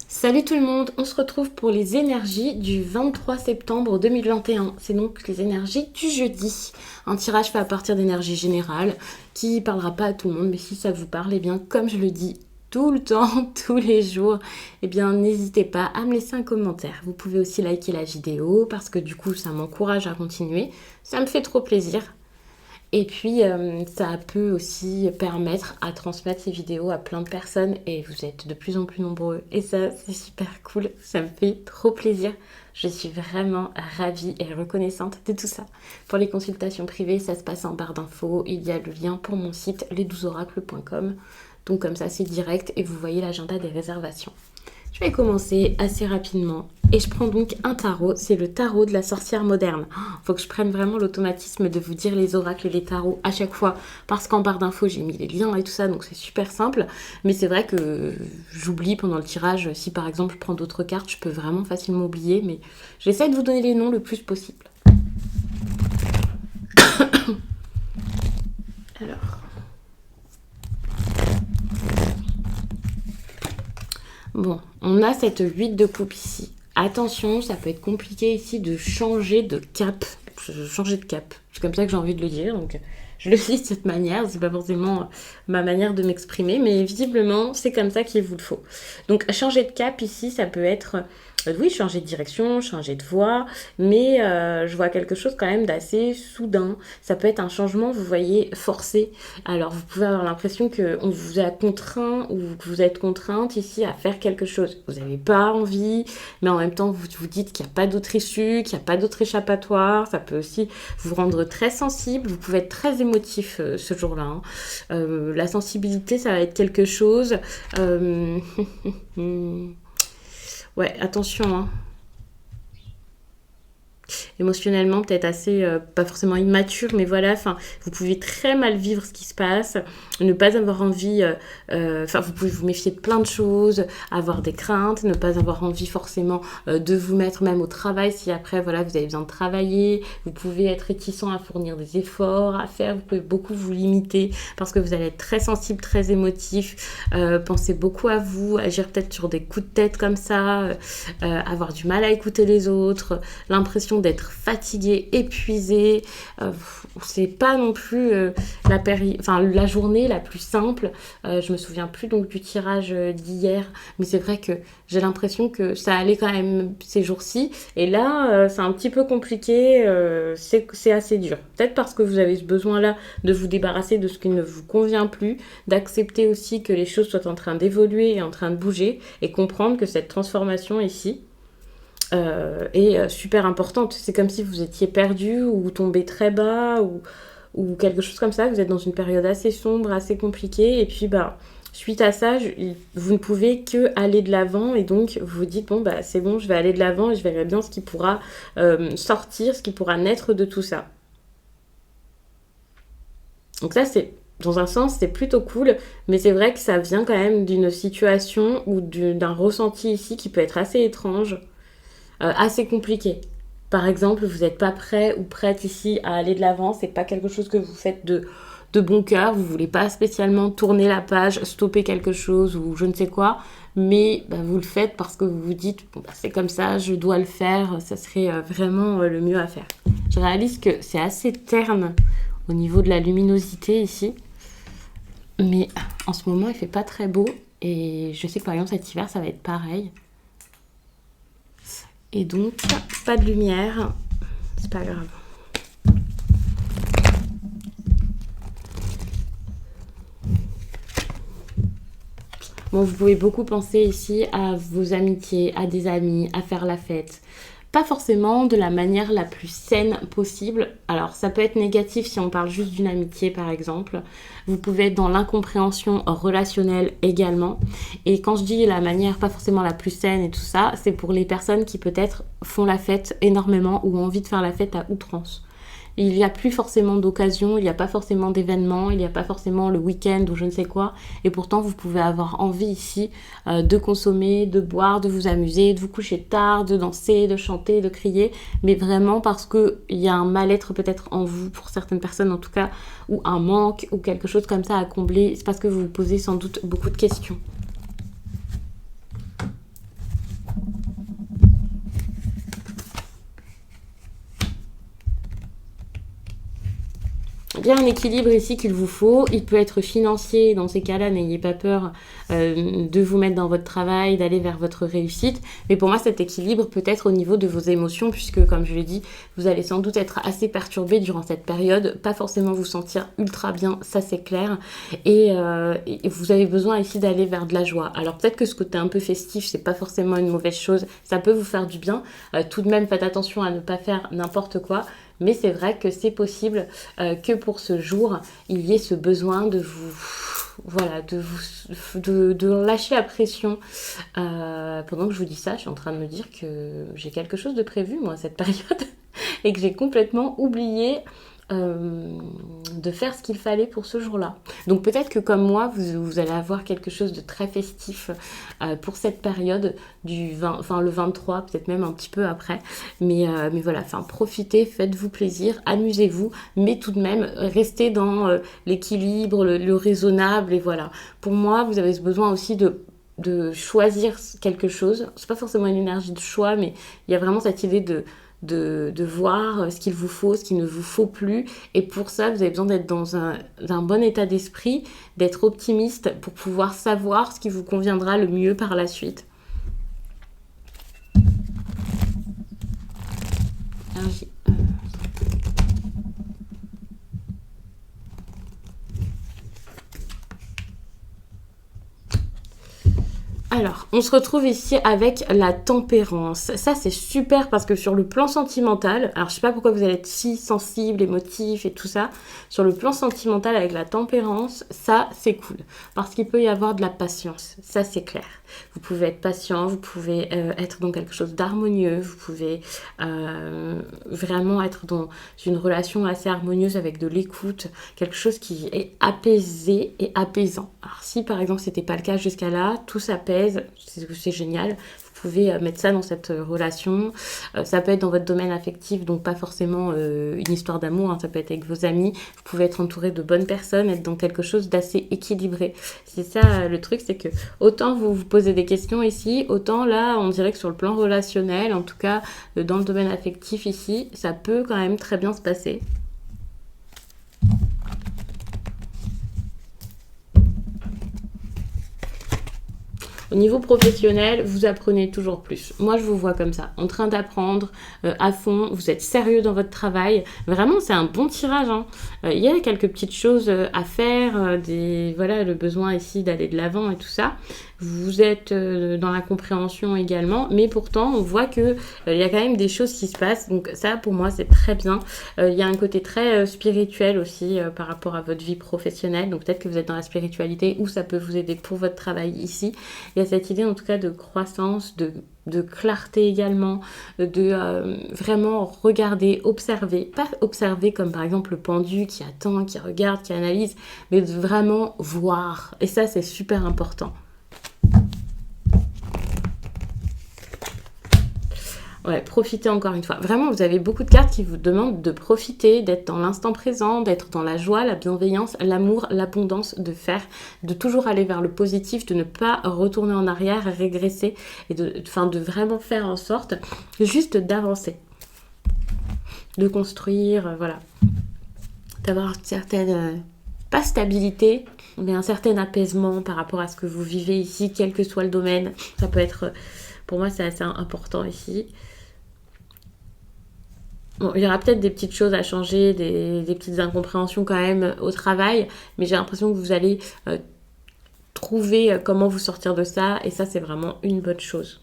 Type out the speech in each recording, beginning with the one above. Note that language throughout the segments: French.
Salut tout le monde, on se retrouve pour les énergies du 23 septembre 2021. C'est donc les énergies du jeudi. Un tirage fait à partir d'énergie générale qui parlera pas à tout le monde, mais si ça vous parle, eh bien comme je le dis tout le temps, tous les jours, eh bien n'hésitez pas à me laisser un commentaire. Vous pouvez aussi liker la vidéo parce que du coup ça m'encourage à continuer. Ça me fait trop plaisir. Et puis, ça peut aussi permettre à transmettre ces vidéos à plein de personnes et vous êtes de plus en plus nombreux. Et ça, c'est super cool. Ça me fait trop plaisir. Je suis vraiment ravie et reconnaissante de tout ça. Pour les consultations privées, ça se passe en barre d'infos. Il y a le lien pour mon site, les12oracles.com. Donc comme ça, c'est direct et vous voyez l'agenda des réservations. Je vais commencer assez rapidement et je prends donc un tarot, c'est le tarot de la sorcière moderne. Faut que je prenne vraiment l'automatisme de vous dire les oracles et les tarots à chaque fois parce qu'en barre d'infos j'ai mis les liens et tout ça donc c'est super simple. Mais c'est vrai que j'oublie pendant le tirage, si par exemple je prends d'autres cartes, je peux vraiment facilement oublier, mais j'essaie de vous donner les noms le plus possible. Alors... Bon, on a cette 8 de coupe ici. Attention, ça peut être compliqué ici de changer de cap. Changer de cap. C'est comme ça que j'ai envie de le dire. Donc, je le dis de cette manière. C'est pas forcément ma manière de m'exprimer, mais visiblement, c'est comme ça qu'il vous le faut. Donc, changer de cap ici, ça peut être... oui, changer de direction, changer de voie, mais je vois quelque chose quand même d'assez soudain. Ça peut être un changement, vous voyez, forcé. Alors, vous pouvez avoir l'impression qu'on vous a contraint ou que vous êtes contrainte ici à faire quelque chose. Vous n'avez pas envie, mais en même temps, vous vous dites qu'il n'y a pas d'autre issue, qu'il n'y a pas d'autre échappatoire. Ça peut aussi vous rendre très sensible. Vous pouvez être très émotif ce jour-là. La sensibilité, ça va être quelque chose... Ouais, attention, hein. Émotionnellement peut-être assez, pas forcément immature, mais voilà, enfin, vous pouvez très mal vivre ce qui se passe, ne pas avoir envie, enfin, vous pouvez vous méfier de plein de choses, avoir des craintes, ne pas avoir envie forcément de vous mettre même au travail si après, voilà, vous avez besoin de travailler, vous pouvez être réticent à fournir des efforts, à faire, vous pouvez beaucoup vous limiter parce que vous allez être très sensible, très émotif, penser beaucoup à vous, agir peut-être sur des coups de tête comme ça, avoir du mal à écouter les autres, l'impression d'être fatigué, épuisé, c'est pas non plus la journée la plus simple. Je me souviens plus donc du tirage d'hier, mais c'est vrai que j'ai l'impression que ça allait quand même ces jours-ci, et là c'est un petit peu compliqué, c'est assez dur. Peut-être parce que vous avez ce besoin-là de vous débarrasser de ce qui ne vous convient plus, d'accepter aussi que les choses soient en train d'évoluer et en train de bouger, et comprendre que cette transformation ici, est super importante. C'est comme si vous étiez perdu ou tombé très bas ou quelque chose comme ça. Vous êtes dans une période assez sombre, assez compliquée, et puis suite à ça, vous ne pouvez que aller de l'avant, et donc vous vous dites bon c'est bon, je vais aller de l'avant et je verrai bien ce qui pourra sortir, ce qui pourra naître de tout ça. Donc ça, c'est dans un sens, c'est plutôt cool, mais c'est vrai que ça vient quand même d'une situation ou d'un ressenti ici qui peut être assez étrange, assez compliqué. Par exemple, vous n'êtes pas prêt ou prête ici à aller de l'avant, c'est pas quelque chose que vous faites de bon cœur, vous voulez pas spécialement tourner la page, stopper quelque chose ou je ne sais quoi, mais vous le faites parce que vous vous dites bon, c'est comme ça, je dois le faire, ça serait vraiment le mieux à faire. Je réalise que c'est assez terne au niveau de la luminosité ici, mais en ce moment il fait pas très beau, et je sais que par exemple cet hiver ça va être pareil. Et donc, pas de lumière, c'est pas grave. Bon, vous pouvez beaucoup penser ici à vos amitiés, à des amis, à faire la fête. Pas forcément de la manière la plus saine possible. Alors, ça peut être négatif si on parle juste d'une amitié, par exemple. Vous pouvez être dans l'incompréhension relationnelle également. Et quand je dis la manière pas forcément la plus saine et tout ça, c'est pour les personnes qui peut-être font la fête énormément ou ont envie de faire la fête à outrance. il n'y a plus forcément d'occasion, il n'y a pas forcément d'événements, il n'y a pas forcément le week-end ou je ne sais quoi. Et pourtant, vous pouvez avoir envie ici de consommer, de boire, de vous amuser, de vous coucher tard, de danser, de chanter, de crier. Mais vraiment parce qu'il y a un mal-être peut-être en vous, pour certaines personnes en tout cas, ou un manque, ou quelque chose comme ça à combler. C'est parce que vous vous posez sans doute beaucoup de questions. Il y a un équilibre ici qu'il vous faut. Il peut être financier. Dans ces cas-là, n'ayez pas peur de vous mettre dans votre travail, d'aller vers votre réussite. Mais pour moi, cet équilibre peut être au niveau de vos émotions, puisque, comme je l'ai dit, vous allez sans doute être assez perturbé durant cette période. Pas forcément vous sentir ultra bien, ça c'est clair. Et vous avez besoin ici d'aller vers de la joie. Alors peut-être que ce côté un peu festif, c'est pas forcément une mauvaise chose. Ça peut vous faire du bien. Tout de même, faites attention à ne pas faire n'importe quoi. Mais c'est vrai que c'est possible que pour ce jour, il y ait ce besoin de vous, voilà, de lâcher la pression. Pendant que je vous dis ça, je suis en train de me dire que j'ai quelque chose de prévu, moi, cette période, et que j'ai complètement oublié de faire ce qu'il fallait pour ce jour-là. Donc peut-être que comme moi, vous allez avoir quelque chose de très festif pour cette période du 20, enfin le 23, peut-être même un petit peu après. Mais voilà, enfin profitez, faites-vous plaisir, amusez-vous, mais tout de même restez dans l'équilibre, le raisonnable et voilà. Pour moi, vous avez ce besoin aussi de choisir quelque chose. C'est pas forcément une énergie de choix, mais il y a vraiment cette idée de voir ce qu'il vous faut, ce qu'il ne vous faut plus. Et pour ça, vous avez besoin d'être dans un bon état d'esprit, d'être optimiste pour pouvoir savoir ce qui vous conviendra le mieux par la suite. Alors, on se retrouve ici avec la tempérance. Ça, c'est super parce que sur le plan sentimental, alors je sais pas pourquoi vous allez être si sensible, émotif et tout ça. Sur le plan sentimental avec la tempérance, ça, c'est cool. Parce qu'il peut y avoir de la patience. Ça, c'est clair. Vous pouvez être patient, vous pouvez être dans quelque chose d'harmonieux, vous pouvez vraiment être dans une relation assez harmonieuse avec de l'écoute, quelque chose qui est apaisé et apaisant. Alors si par exemple c'était pas le cas jusqu'à là, tout s'apaise, c'est génial. Vous pouvez mettre ça dans cette relation. Ça peut être dans votre domaine affectif, donc pas forcément une histoire d'amour, hein, ça peut être avec vos amis. Vous pouvez être entouré de bonnes personnes, être dans quelque chose d'assez équilibré. C'est ça le truc, c'est que autant vous vous posez des questions ici, autant là on dirait que sur le plan relationnel, en tout cas dans le domaine affectif ici, ça peut quand même très bien se passer. Au niveau professionnel, vous apprenez toujours plus. Moi, je vous vois comme ça, en train d'apprendre à fond. Vous êtes sérieux dans votre travail. Vraiment, c'est un bon tirage. Hein. Il y a quelques petites choses à faire. Voilà, le besoin ici d'aller de l'avant et tout ça. Vous êtes dans la compréhension également. Mais pourtant, on voit qu'il y a quand même des choses qui se passent. Donc ça, pour moi, c'est très bien. Il y a un côté très spirituel aussi par rapport à votre vie professionnelle. Donc peut-être que vous êtes dans la spiritualité ou ça peut vous aider pour votre travail ici. Il y a cette idée en tout cas de croissance, de clarté également, de vraiment regarder, observer, pas observer comme par exemple le pendu qui attend, qui regarde, qui analyse, mais de vraiment voir. Et ça, c'est super important. Ouais, profitez encore une fois. Vraiment, vous avez beaucoup de cartes qui vous demandent de profiter, d'être dans l'instant présent, d'être dans la joie, la bienveillance, l'amour, l'abondance, de toujours aller vers le positif, de ne pas retourner en arrière, régresser et de vraiment faire en sorte juste d'avancer, de construire, voilà, d'avoir une certaine, pas stabilité, mais un certain apaisement par rapport à ce que vous vivez ici, quel que soit le domaine. Ça peut être, pour moi, c'est assez important ici. Bon, il y aura peut-être des petites choses à changer, des petites incompréhensions quand même au travail, mais j'ai l'impression que vous allez trouver comment vous sortir de ça, et ça, c'est vraiment une bonne chose.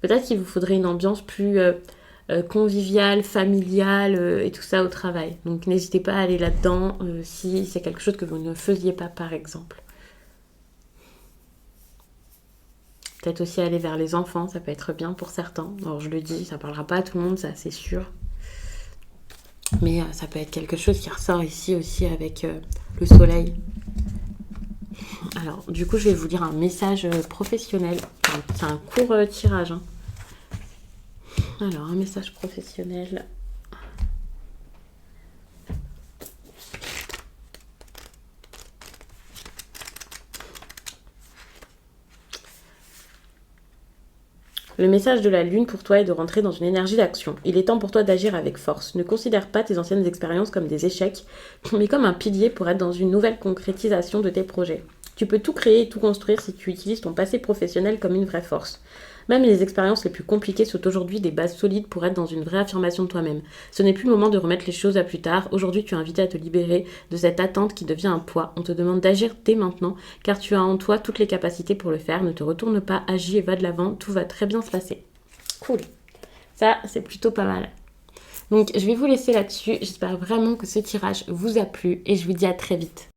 Peut-être qu'il vous faudrait une ambiance plus conviviale, familiale et tout ça au travail. Donc n'hésitez pas à aller là-dedans si c'est quelque chose que vous ne faisiez pas, par exemple. Peut-être aussi aller vers les enfants, ça peut être bien pour certains. Alors je le dis, ça parlera pas à tout le monde, ça c'est sûr. Mais ça peut être quelque chose qui ressort ici aussi avec le soleil. Alors du coup je vais vous lire un message professionnel. Enfin, c'est un court tirage. Hein. Alors un message professionnel. Le message de la lune pour toi est de rentrer dans une énergie d'action. Il est temps pour toi d'agir avec force. Ne considère pas tes anciennes expériences comme des échecs, mais comme un pilier pour être dans une nouvelle concrétisation de tes projets. Tu peux tout créer et tout construire si tu utilises ton passé professionnel comme une vraie force. Même les expériences les plus compliquées sont aujourd'hui des bases solides pour être dans une vraie affirmation de toi-même. Ce n'est plus le moment de remettre les choses à plus tard. Aujourd'hui, tu es invité à te libérer de cette attente qui devient un poids. On te demande d'agir dès maintenant, car tu as en toi toutes les capacités pour le faire. Ne te retourne pas, agis et va de l'avant. Tout va très bien se passer. Cool. Ça, c'est plutôt pas mal. Donc, je vais vous laisser là-dessus. J'espère vraiment que ce tirage vous a plu et je vous dis à très vite.